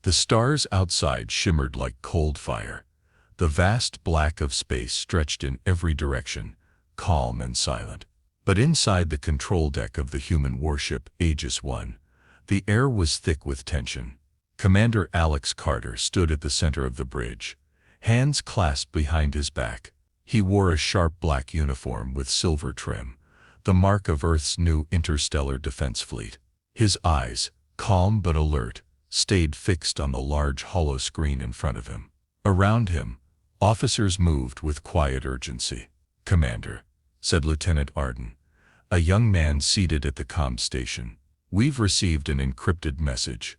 The stars outside shimmered like cold fire. The vast black of space stretched in every direction, calm and silent. But inside the control deck of the human warship Aegis I, the air was thick with tension. Commander Alex Carter stood at the center of the bridge, hands clasped behind his back. He wore a sharp black uniform with silver trim, the mark of Earth's new interstellar defense fleet. His eyes, calm but alert, stayed fixed on the large hollow screen in front of him. Around him, officers moved with quiet urgency. "Commander," said Lieutenant Arden, a young man seated at the comm station, "we've received an encrypted message.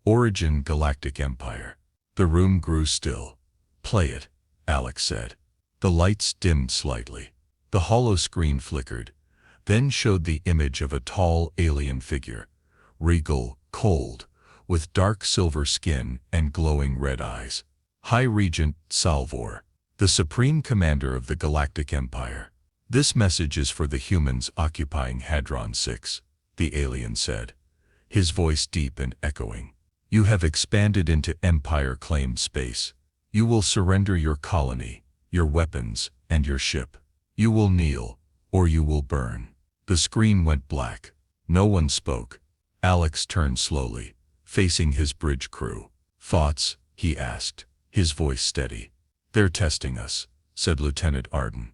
Origin Galactic Empire." The room grew still. "Play it," Alex said. The lights dimmed slightly. The hollow screen flickered, then showed the image of a tall alien figure, regal, cold, with dark silver skin and glowing red eyes. "High Regent Salvor, the Supreme Commander of the Galactic Empire. This message is for the humans occupying Hadron 6, the alien said, his voice deep and echoing. "You have expanded into Empire-claimed space. You will surrender your colony, your weapons, and your ship. You will kneel, or you will burn." The screen went black. No one spoke. Alex turned slowly, facing his bridge crew. "Thoughts?" he asked, his voice steady. "They're testing us," said Lieutenant Arden.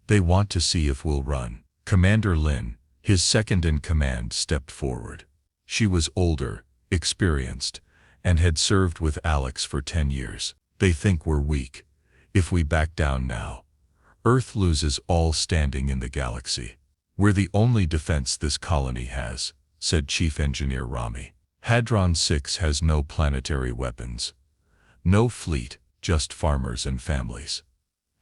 "They want to see if we'll run." Commander Lin, his second-in-command, stepped forward. She was older, experienced, and had served with Alex for 10 years. "They think we're weak. If we back down now, Earth loses all standing in the galaxy. We're the only defense this colony has," said Chief Engineer Rami. "Hadron 6 has no planetary weapons. No fleet, just farmers and families."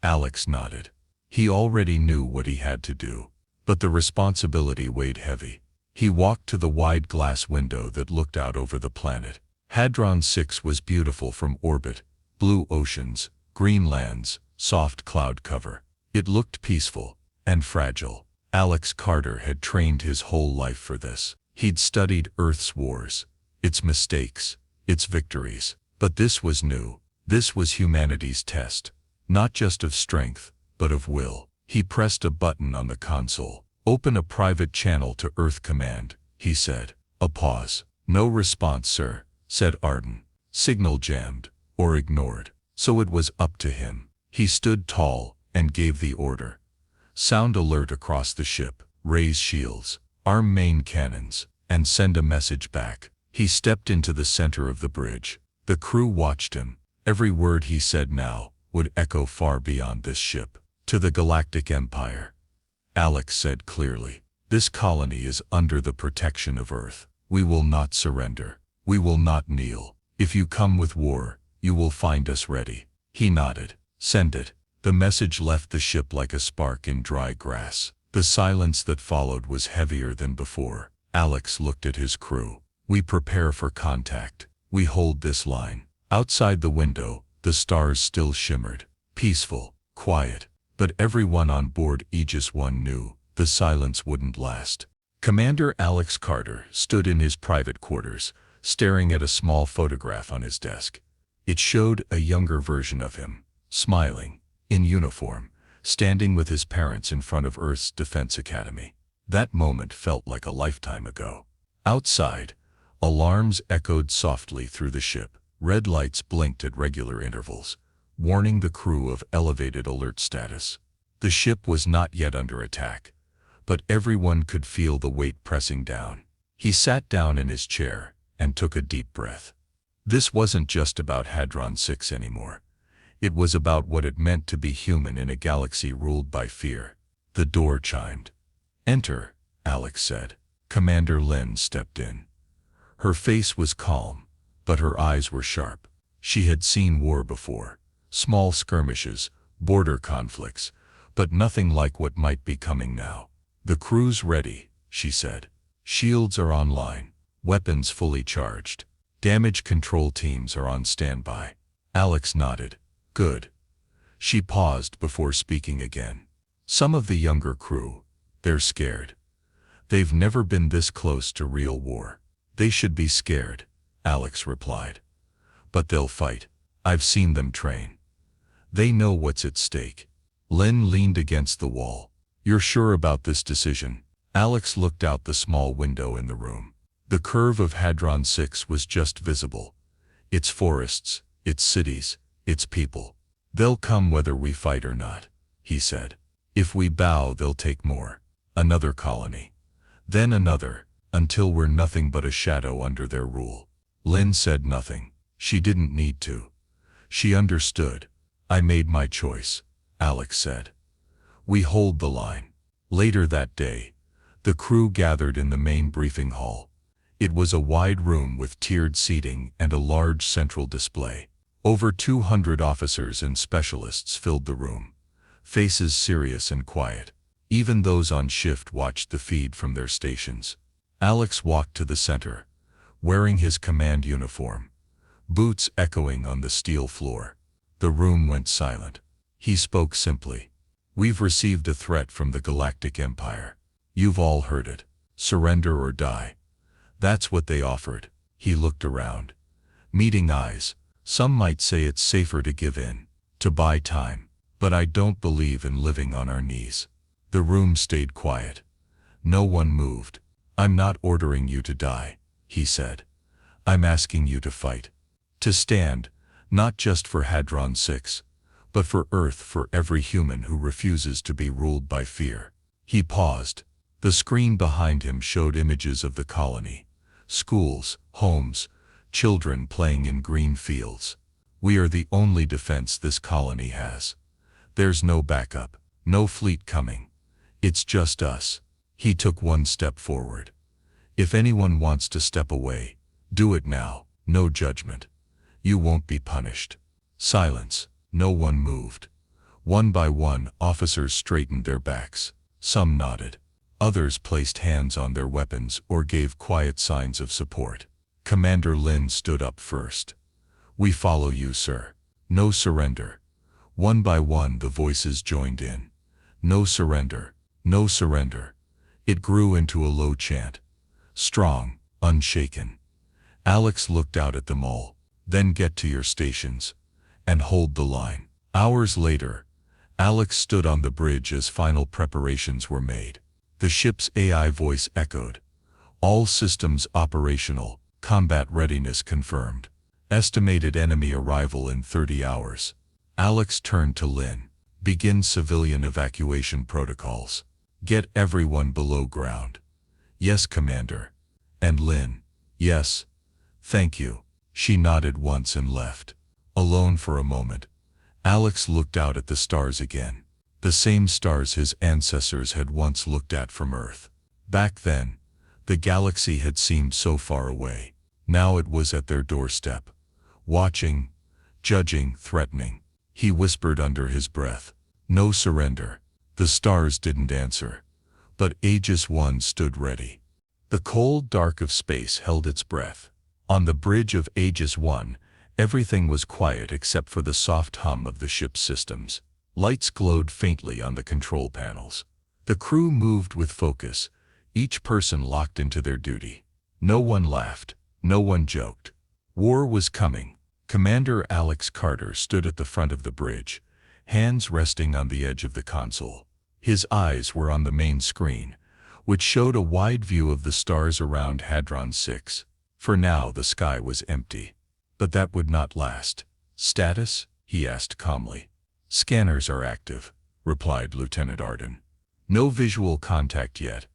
Alex nodded. He already knew what he had to do, but the responsibility weighed heavy. He walked to the wide glass window that looked out over the planet. Hadron 6 was beautiful from orbit, blue oceans, green lands, soft cloud cover. It looked peaceful and fragile. Alex Carter had trained his whole life for this. He'd studied Earth's wars, its mistakes, its victories. But this was new. This was humanity's test, not just of strength, but of will. He pressed a button on the console. "Open a private channel to Earth Command," he said. A pause. "No response, sir," said Arden. "Signal jammed, or ignored." So it was up to him. He stood tall and gave the order. "Sound alert across the ship. Raise shields, arm main cannons, and send a message back." He stepped into the center of the bridge. The crew watched him. Every word he said now would echo far beyond this ship. "To the Galactic Empire," Alex said clearly. "This colony is under the protection of Earth. We will not surrender. We will not kneel. If you come with war, you will find us ready." He nodded. "Send it." The message left the ship like a spark in dry grass. The silence that followed was heavier than before. Alex looked at his crew. "We prepare for contact. We hold this line." Outside the window, the stars still shimmered, peaceful, quiet. But everyone on board Aegis I knew the silence wouldn't last. Commander Alex Carter stood in his private quarters, staring at a small photograph on his desk. It showed a younger version of him, smiling, in uniform, standing with his parents in front of Earth's Defense Academy. That moment felt like a lifetime ago. Outside, alarms echoed softly through the ship. Red lights blinked at regular intervals, warning the crew of elevated alert status. The ship was not yet under attack, but everyone could feel the weight pressing down. He sat down in his chair and took a deep breath. This wasn't just about Hadron 6 anymore. It was about what it meant to be human in a galaxy ruled by fear. The door chimed. "Enter," Alex said. Commander Lin stepped in. Her face was calm, but her eyes were sharp. She had seen war before. Small skirmishes, border conflicts, but nothing like what might be coming now. "The crew's ready," she said. "Shields are online, weapons fully charged. Damage control teams are on standby." Alex nodded. "Good." She paused before speaking again. "Some of the younger crew, they're scared. They've never been this close to real war." "They should be scared," Alex replied. But they'll fight. I've seen them train. They know what's at stake. Lynn leaned against the wall. You're sure about this decision? Alex looked out the small window in the room. The curve of Hadron 6 was just visible. Its forests, its cities, its people. They'll come whether we fight or not, he said. If we bow, they'll take more. Another colony. Then another, until we're nothing but a shadow under their rule. Lynn said nothing. She didn't need to. She understood. I made my choice, Alex said. We hold the line. Later that day, the crew gathered in the main briefing hall. It was a wide room with tiered seating and a large central display. Over 200 officers and specialists filled the room, faces serious and quiet. Even those on shift watched the feed from their stations. Alex walked to the center, wearing his command uniform, boots echoing on the steel floor. The room went silent. He spoke simply. We've received a threat from the Galactic Empire. You've all heard it. Surrender or die. That's what they offered. He looked around. Meeting eyes. Some might say it's safer to give in, to buy time. But I don't believe in living on our knees. The room stayed quiet. No one moved. I'm not ordering you to die, he said. I'm asking you to fight. To stand, not just for Hadron 6, but for Earth, for every human who refuses to be ruled by fear. He paused. The screen behind him showed images of the colony. Schools, homes, children playing in green fields. We are the only defense this colony has. There's no backup, no fleet coming. It's just us. He took one step forward. If anyone wants to step away, do it now. No judgment. You won't be punished. Silence. No one moved. One by one, officers straightened their backs. Some nodded. Others placed hands on their weapons or gave quiet signs of support. Commander Lin stood up first. We follow you, sir. No surrender. One by one, the voices joined in. No surrender. No surrender. It grew into a low chant. Strong, unshaken. Alex looked out at them all. Then get to your stations. And hold the line. Hours later, Alex stood on the bridge as final preparations were made. The ship's AI voice echoed. All systems operational, combat readiness confirmed. Estimated enemy arrival in 30 hours. Alex turned to Lin. Begin civilian evacuation protocols. Get everyone below ground. Yes, Commander. And Lin. Yes. Thank you. She nodded once and left. Alone for a moment, Alex looked out at the stars again. The same stars his ancestors had once looked at from Earth. Back then, the galaxy had seemed so far away. Now it was at their doorstep. Watching, judging, threatening. He whispered under his breath. No surrender. The stars didn't answer. But Aegis 1 stood ready. The cold dark of space held its breath. On the bridge of Aegis 1, everything was quiet except for the soft hum of the ship's systems. Lights glowed faintly on the control panels. The crew moved with focus, each person locked into their duty. No one laughed. No one joked. War was coming. Commander Alex Carter stood at the front of the bridge, hands resting on the edge of the console. His eyes were on the main screen, which showed a wide view of the stars around Hadron 6. For now, the sky was empty. But that would not last. Status? He asked calmly. Scanners are active, replied Lieutenant Arden. No visual contact yet,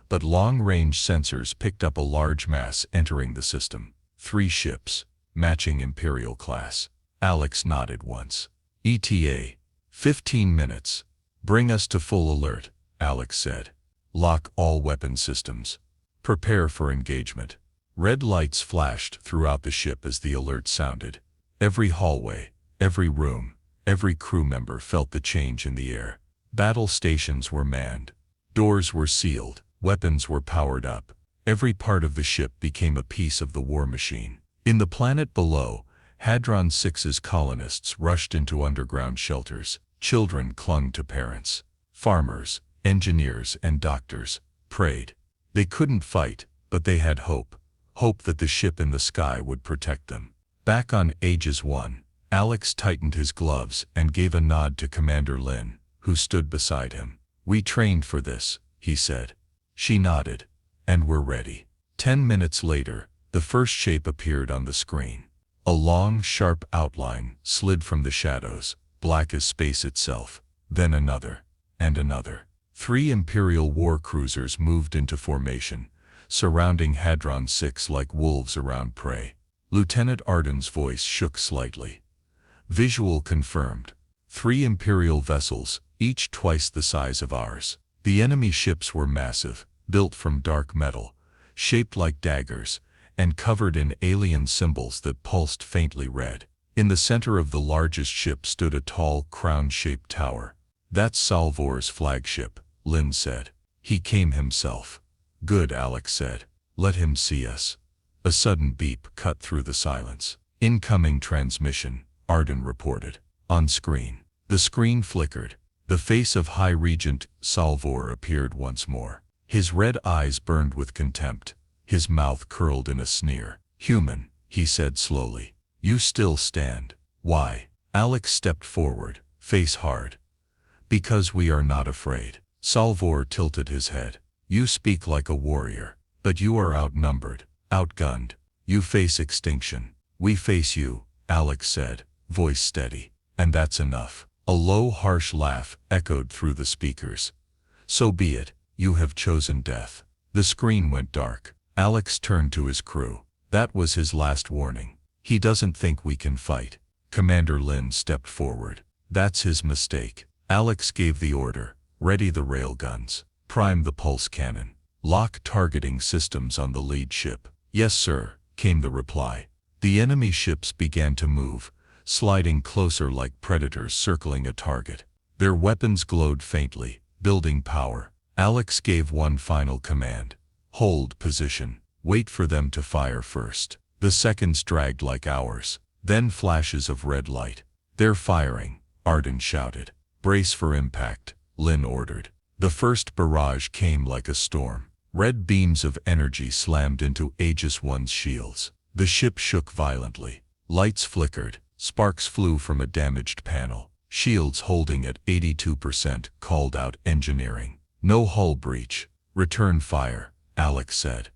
but long-range sensors picked up a large mass entering the system. 3 ships, matching Imperial class. Alex nodded once. ETA. 15 minutes. Bring us to full alert, Alex said. Lock all weapon systems. Prepare for engagement. Red lights flashed throughout the ship as the alert sounded. Every hallway, every room, every crew member felt the change in the air. Battle stations were manned. Doors were sealed. Weapons were powered up. Every part of the ship became a piece of the war machine. In the planet below, Hadron 6's colonists rushed into underground shelters. Children clung to parents. Farmers, engineers, and doctors prayed. They couldn't fight, but they had hope. Hope that the ship in the sky would protect them. Back on Aegis 1, Alex tightened his gloves and gave a nod to Commander Lin, who stood beside him. "We trained for this," he said. She nodded. "And we're ready." 10 minutes later, the first shape appeared on the screen. A long, sharp outline slid from the shadows, black as space itself. Then another, and another. 3 Imperial war cruisers moved into formation, surrounding Hadron 6 like wolves around prey. Lieutenant Arden's voice shook slightly. "Visual confirmed. 3 Imperial vessels, each twice the size of ours." The enemy ships were massive, built from dark metal, shaped like daggers, and covered in alien symbols that pulsed faintly red. In the center of the largest ship stood a tall, crown-shaped tower. "That's Salvor's flagship," Lin said. "He came himself." "Good," Alex said. "Let him see us." A sudden beep cut through the silence. "Incoming transmission," Arden reported. On screen. The screen flickered. The face of High Regent Salvor appeared once more. His red eyes burned with contempt. His mouth curled in a sneer. "Human," he said slowly. "You still stand." "Why?" Alex stepped forward, face hard. "Because we are not afraid." Salvor tilted his head. "You speak like a warrior, but you are outnumbered, outgunned. You face extinction. We face you," Alex said, voice steady. "And that's enough." A low, harsh laugh echoed through the speakers. "So be it. You have chosen death." The screen went dark. Alex turned to his crew. That was his last warning. "He doesn't think we can fight." Commander Lin stepped forward. "That's his mistake." Alex gave the order. "Ready the railguns. Prime the pulse cannon. Lock targeting systems on the lead ship." "Yes, sir," came the reply. The enemy ships began to move, sliding closer like predators circling a target. Their weapons glowed faintly, building power. Alex gave one final command. "Hold position. Wait for them to fire first." The seconds dragged like hours. Then flashes of red light. "They're firing," Arden shouted. "Brace for impact," Lin ordered. The first barrage came like a storm. Red beams of energy slammed into Aegis 1's shields. The ship shook violently. Lights flickered. Sparks flew from a damaged panel. Shields holding at 82% called out engineering. "No hull breach. Return fire," Alex said.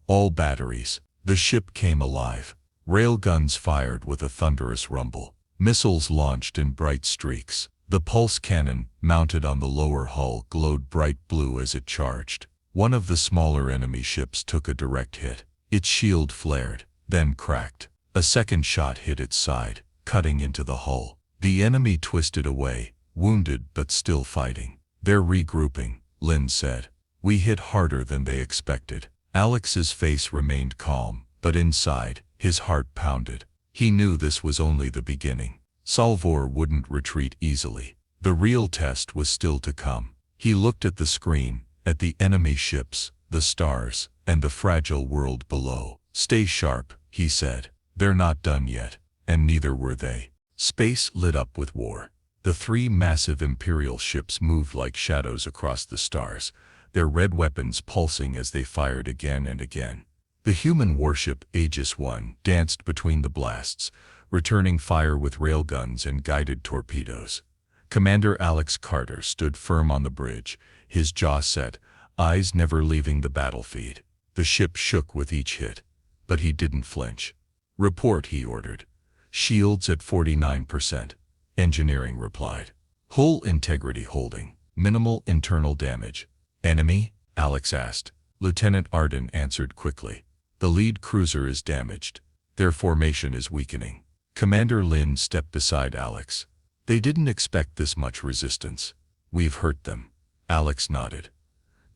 "All batteries." The ship came alive. Railguns fired with a thunderous rumble. Missiles launched in bright streaks. The pulse cannon, mounted on the lower hull, glowed bright blue as it charged. One of the smaller enemy ships took a direct hit. Its shield flared, then cracked. A second shot hit its side, cutting into the hull. The enemy twisted away, wounded but still fighting. "They're regrouping," Lin said. "We hit harder than they expected." Alex's face remained calm, but inside, his heart pounded. He knew this was only the beginning. Salvor wouldn't retreat easily. The real test was still to come. He looked at the screen, at the enemy ships, the stars, and the fragile world below. "Stay sharp," he said. "They're not done yet." And neither were they. Space lit up with war. The 3 massive Imperial ships moved like shadows across the stars, their red weapons pulsing as they fired again and again. The human warship Aegis 1 danced between the blasts, returning fire with railguns and guided torpedoes. Commander Alex Carter stood firm on the bridge, his jaw set, eyes never leaving the battlefield. The ship shook with each hit, but he didn't flinch. "Report," he ordered. "Shields at 49%. Engineering replied. "Hull integrity holding. Minimal internal damage." "Enemy?" Alex asked. Lieutenant Arden answered quickly. "The lead cruiser is damaged. Their formation is weakening." Commander Lin stepped beside Alex. "They didn't expect this much resistance." "We've hurt them." Alex nodded.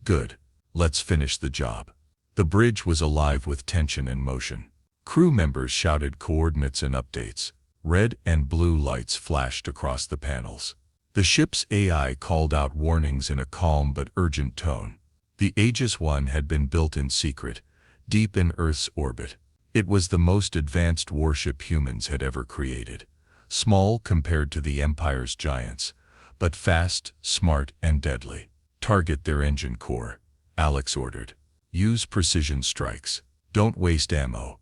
"Good. Let's finish the job." The bridge was alive with tension and motion. Crew members shouted coordinates and updates. Red and blue lights flashed across the panels. The ship's AI called out warnings in a calm but urgent tone. The Aegis 1 had been built in secret, deep in Earth's orbit. It was the most advanced warship humans had ever created. Small compared to the Empire's giants, but fast, smart, and deadly. "Target their engine core," Alex ordered. "Use precision strikes. Don't waste ammo."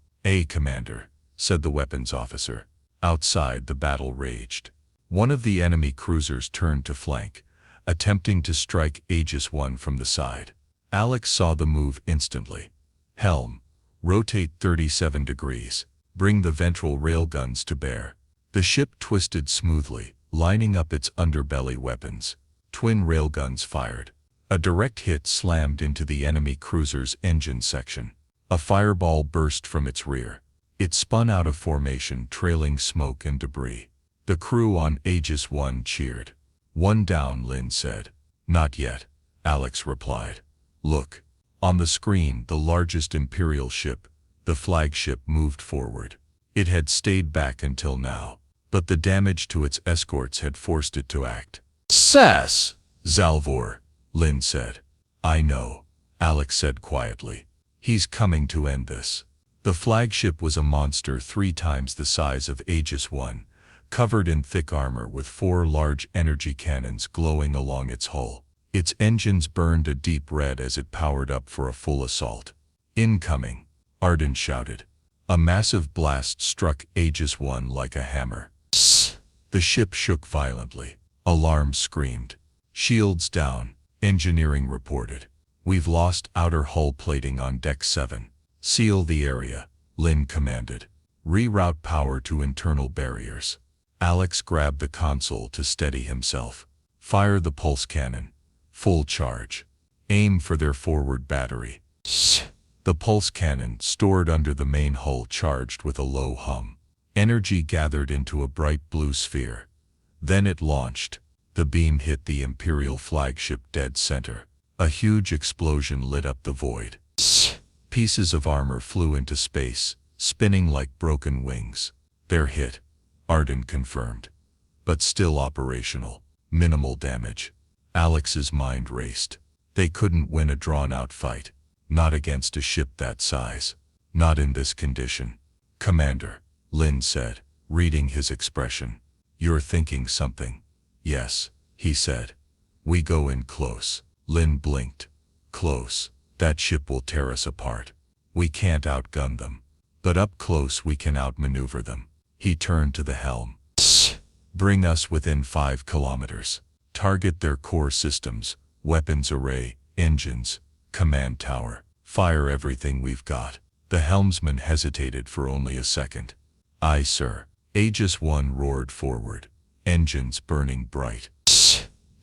"Commander." said the weapons officer. Outside, the battle raged. One of the enemy cruisers turned to flank, attempting to strike Aegis 1 from the side. Alex saw the move instantly. Helm, rotate 37 degrees. Bring the ventral railguns to bear. The ship twisted smoothly, lining up its underbelly weapons. Twin railguns fired. A direct hit slammed into the enemy cruiser's engine section. A fireball burst from its rear. It spun out of formation, trailing smoke and debris. The crew on Aegis 1 cheered. "One down," Lynn said. "Not yet," Alex replied. "Look." On the screen, the largest Imperial ship, the flagship, moved forward. It had stayed back until now, but the damage to its escorts had forced it to act. "Sass, Zalvor," Lynn said. "I know," Alex said quietly. "He's coming to end this." The flagship was a monster 3 times the size of Aegis 1, covered in thick armor with 4 large energy cannons glowing along its hull. Its engines burned a deep red as it powered up for a full assault. "Incoming," Arden shouted. A massive blast struck Aegis 1 like a hammer. Psst. The ship shook violently. Alarms screamed. "Shields down," engineering reported. "We've lost outer hull plating on deck 7. Seal the area," Lynn commanded. "Reroute power to internal barriers." Alex grabbed the console to steady himself. "Fire the pulse cannon. Full charge. Aim for their forward battery." The pulse cannon, stored under the main hull, charged with a low hum. Energy gathered into a bright blue sphere. Then it launched. The beam hit the Imperial flagship dead center. A huge explosion lit up the void. Pieces of armor flew into space, spinning like broken wings. "They're hit," Arden confirmed. "But still operational. Minimal damage." Alex's mind raced. They couldn't win a drawn-out fight. Not against a ship that size. Not in this condition. "Commander," Lynn said, reading his expression. "You're thinking something." "Yes," he said. "We go in close." Lynn blinked. "Close? That ship will tear us apart. We can't outgun them. But up close we can outmaneuver them." He turned to the helm. "Bring us within 5 kilometers. Target their core systems, weapons array, engines, command tower. Fire everything we've got." The helmsman hesitated for only a second. "Aye, sir." Aegis 1 roared forward, engines burning bright.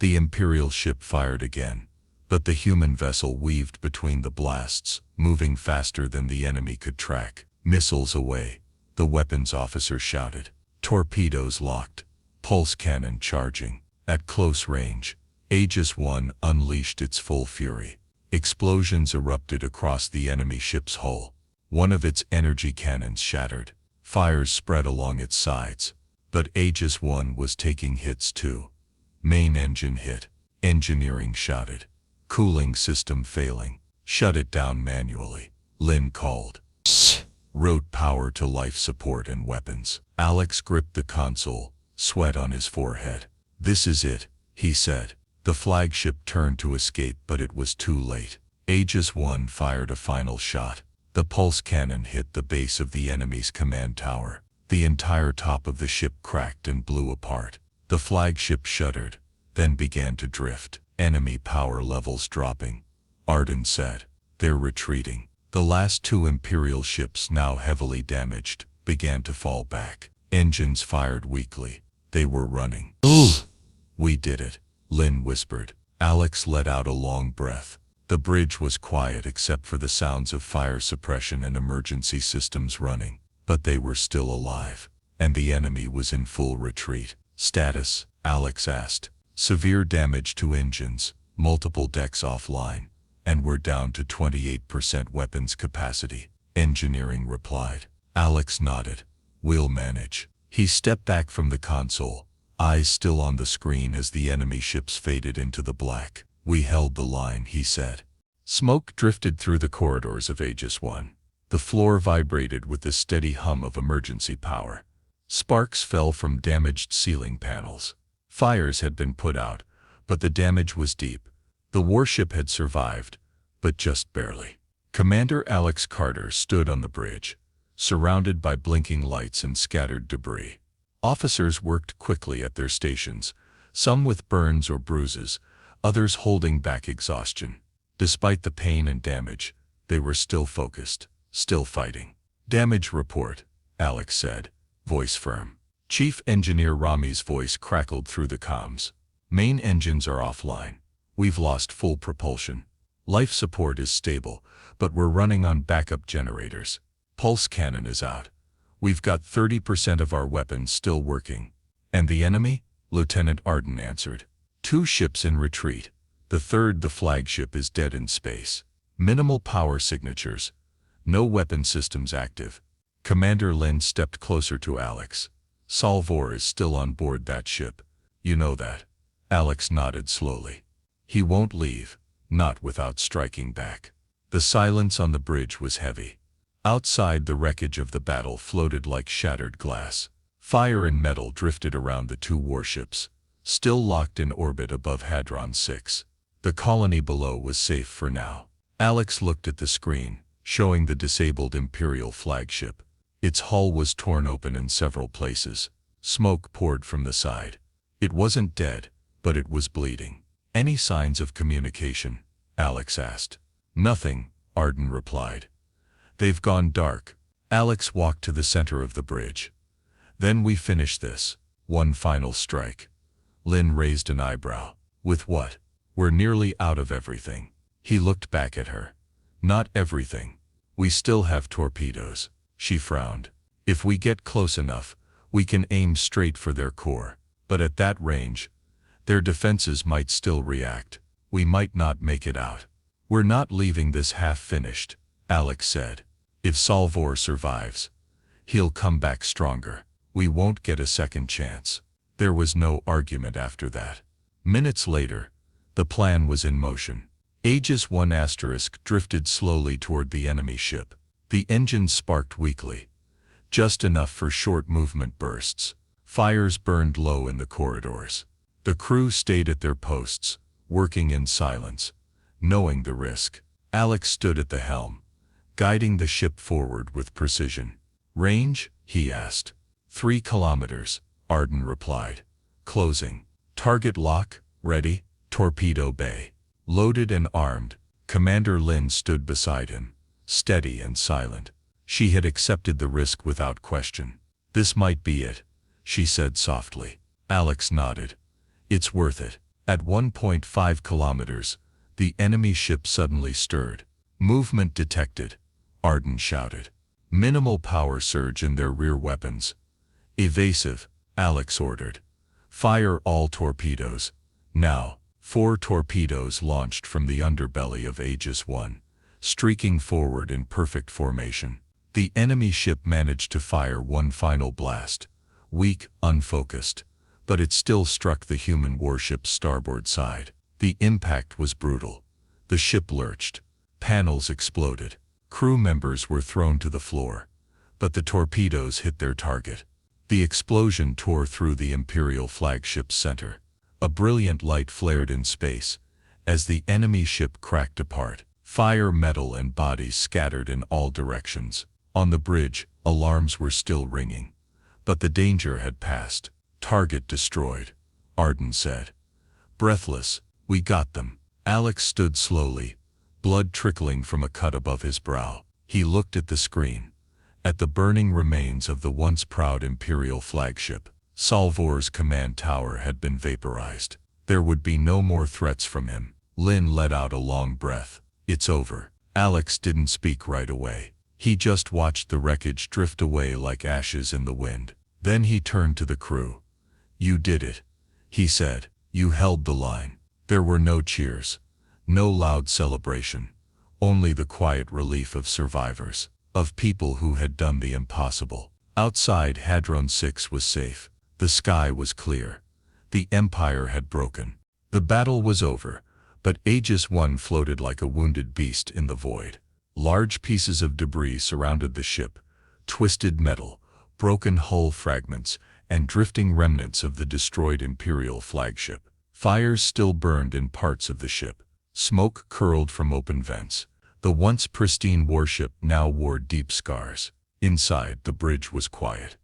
The Imperial ship fired again, but the human vessel weaved between the blasts, moving faster than the enemy could track. "Missiles away," the weapons officer shouted. "Torpedoes locked. Pulse cannon charging." At close range, Aegis 1 unleashed its full fury. Explosions erupted across the enemy ship's hull. One of its energy cannons shattered. Fires spread along its sides. But Aegis 1 was taking hits too. "Main engine hit," engineering shouted. "Cooling system failing. Shut it down manually," Lynn called. "Route power to life support and weapons." Alex gripped the console, sweat on his forehead. "This is it," he said. The flagship turned to escape, but it was too late. Aegis 1 fired a final shot. The pulse cannon hit the base of the enemy's command tower. The entire top of the ship cracked and blew apart. The flagship shuddered, then began to drift. "Enemy power levels dropping," Arden said. "They're retreating." The last 2 Imperial ships, now heavily damaged, began to fall back. Engines fired weakly. They were running. "Ooh! We did it," Lynn whispered. Alex let out a long breath. The bridge was quiet except for the sounds of fire suppression and emergency systems running. But they were still alive, and the enemy was in full retreat. "Status?" Alex asked. "Severe damage to engines, multiple decks offline, and we're down to 28% weapons capacity," engineering replied. Alex nodded. "We'll manage." He stepped back from the console, eyes still on the screen as the enemy ships faded into the black. "We held the line," he said. Smoke drifted through the corridors of Aegis 1. The floor vibrated with the steady hum of emergency power. Sparks fell from damaged ceiling panels. Fires had been put out, but the damage was deep. The warship had survived, but just barely. Commander Alex Carter stood on the bridge, surrounded by blinking lights and scattered debris. Officers worked quickly at their stations, some with burns or bruises, others holding back exhaustion. Despite the pain and damage, they were still focused, still fighting. "Damage report," Alex said, voice firm. Chief Engineer Rami's voice crackled through the comms. "Main engines are offline. We've lost full propulsion. Life support is stable, but we're running on backup generators. Pulse cannon is out. We've got 30% of our weapons still working." "And the enemy?" Lieutenant Arden answered. "2 ships in retreat. The third, the flagship, is dead in space. Minimal power signatures. No weapon systems active." Commander Lin stepped closer to Alex. "Salvor is still on board that ship. You know that?" Alex nodded slowly. "He won't leave, not without striking back." The silence on the bridge was heavy. Outside, the wreckage of the battle floated like shattered glass. Fire and metal drifted around the 2 warships, still locked in orbit above Hadron 6. The colony below was safe for now. Alex looked at the screen, showing the disabled Imperial flagship. Its hull was torn open in several places. Smoke poured from the side. It wasn't dead, but it was bleeding. "Any signs of communication?" Alex asked. "Nothing," Arden replied. "They've gone dark." Alex walked to the center of the bridge. "Then we finish this. One final strike." Lin raised an eyebrow. "With what?" "We're nearly out of everything." He looked back at her. "Not everything. We still have torpedoes." She frowned. "If we get close enough, we can aim straight for their core. But at that range, their defenses might still react. We might not make it out." "We're not leaving this half-finished," Alex said. "If Salvor survives, he'll come back stronger. We won't get a second chance." There was no argument after that. Minutes later, the plan was in motion. Aegis 1 * drifted slowly toward the enemy ship. The engines sparked weakly, just enough for short movement bursts. Fires burned low in the corridors. The crew stayed at their posts, working in silence, knowing the risk. Alex stood at the helm, guiding the ship forward with precision. "Range?" he asked. 3 kilometers, Arden replied. "Closing. Target lock, ready." Torpedo bay. Loaded and armed, Commander Lin stood beside him, steady and silent. She had accepted the risk without question. "This might be it," she said softly. Alex nodded. "It's worth it." At 1.5 kilometers, the enemy ship suddenly stirred. "Movement detected," Arden shouted. Minimal power surge in their rear weapons. "Evasive," Alex ordered. "Fire all torpedoes." Now, 4 torpedoes launched from the underbelly of Aegis 1, streaking forward in perfect formation. The enemy ship managed to fire one final blast, weak, unfocused, but it still struck the human warship's starboard side. The impact was brutal. The ship lurched. Panels exploded. Crew members were thrown to the floor, but the torpedoes hit their target. The explosion tore through the Imperial flagship's center. A brilliant light flared in space as the enemy ship cracked apart. Fire, metal, and bodies scattered in all directions. On the bridge, alarms were still ringing, but the danger had passed. "Target destroyed," Arden said. Breathless, "We got them." Alex stood slowly, blood trickling from a cut above his brow. He looked at the screen, at the burning remains of the once proud Imperial flagship. Salvor's command tower had been vaporized. There would be no more threats from him. Lin let out a long breath. "It's over." Alex didn't speak right away. He just watched the wreckage drift away like ashes in the wind. Then he turned to the crew. "You did it," he said. "You held the line." There were no cheers, no loud celebration, only the quiet relief of survivors, of people who had done the impossible. Outside, Hadron 6 was safe. The sky was clear. The Empire had broken. The battle was over, but Aegis 1 floated like a wounded beast in the void. Large pieces of debris surrounded the ship, twisted metal, broken hull fragments, and drifting remnants of the destroyed Imperial flagship. Fires still burned in parts of the ship. Smoke curled from open vents. The once pristine warship now wore deep scars. Inside, the bridge was quiet.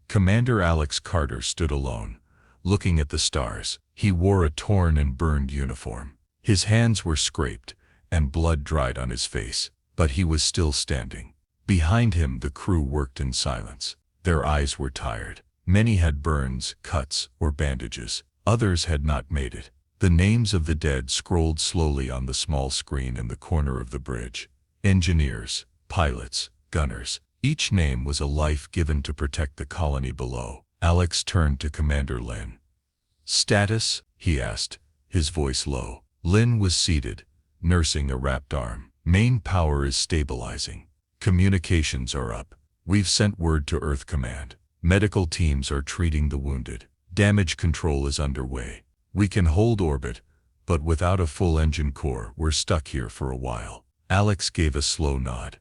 Commander Alex Carter stood alone, looking at the stars. He wore a torn and burned uniform. His hands were scraped, and blood dried on his face, but he was still standing. Behind him, the crew worked in silence. Their eyes were tired. Many had burns, cuts, or bandages. Others had not made it. The names of the dead scrolled slowly on the small screen in the corner of the bridge. Engineers, pilots, gunners. Each name was a life given to protect the colony below. Alex turned to Commander Lin. "Status?" he asked, his voice low. Lin was seated, nursing a wrapped arm. "Main power is stabilizing. Communications are up. We've sent word to Earth Command. Medical teams are treating the wounded. Damage control is underway. We can hold orbit, but without a full engine core, we're stuck here for a while." Alex gave a slow nod.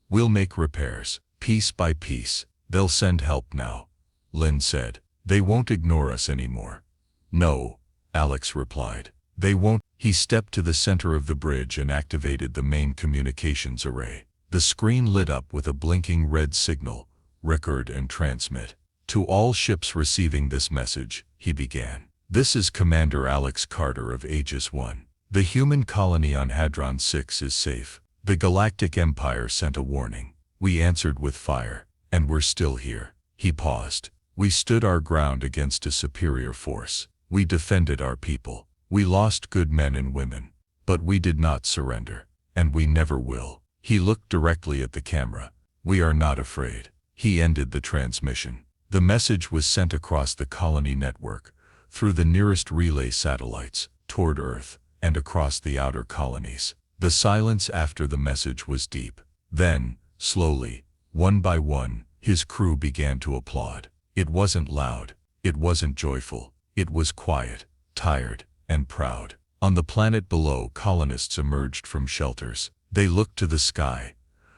"We'll make repairs, piece by piece. They'll send help now," Lin said. "They won't ignore us anymore." "No," Alex replied. "They won't." He stepped to the center of the bridge and activated the main communications array. The screen lit up with a blinking red signal, "Record and transmit." "To all ships receiving this message," he began. "This is Commander Alex Carter of Aegis I. The human colony on Hadron 6 is safe. The Galactic Empire sent a warning. We answered with fire, and we're still here." He paused. "We stood our ground against a superior force. We defended our people. We lost good men and women, but we did not surrender, and we never will." He looked directly at the camera. "We are not afraid." He ended the transmission. The message was sent across the colony network, through the nearest relay satellites, toward Earth, and across the outer colonies. The silence after the message was deep. Then, slowly, one by one, his crew began to applaud. It wasn't loud. It wasn't joyful. It was quiet, tired, and proud. On the planet below, colonists emerged from shelters. They looked to the sky,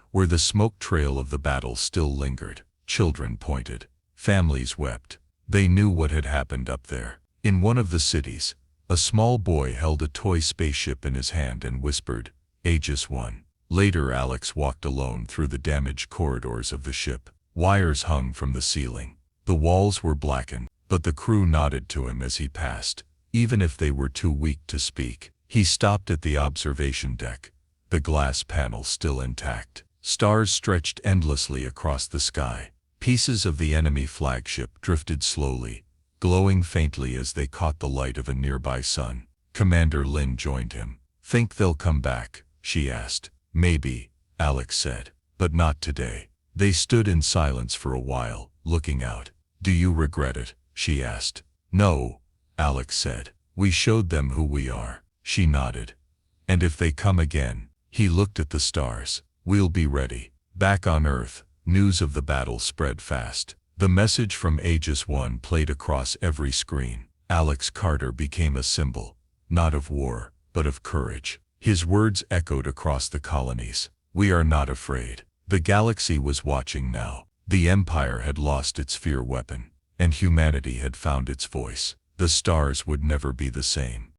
where the smoke trail of the battle still lingered. Children pointed. Families wept. They knew what had happened up there. In one of the cities, a small boy held a toy spaceship in his hand and whispered, "Aegis I." Later, Alex walked alone through the damaged corridors of the ship. Wires hung from the ceiling. The walls were blackened, but the crew nodded to him as he passed, even if they were too weak to speak. He stopped at the observation deck, the glass panel still intact. Stars stretched endlessly across the sky. Pieces of the enemy flagship drifted slowly, glowing faintly as they caught the light of a nearby sun. Commander Lin joined him. "Think they'll come back?" she asked. "Maybe," Alex said, "but not today." They stood in silence for a while, looking out. "Do you regret it?" she asked. "No," Alex said. "We showed them who we are." She nodded. "And if they come again?" He looked at the stars. "We'll be ready." Back on Earth, news of the battle spread fast. The message from Aegis I played across every screen. Alex Carter became a symbol, not of war, but of courage. His words echoed across the colonies. "We are not afraid." The galaxy was watching now. The Empire had lost its fear weapon, and humanity had found its voice. The stars would never be the same.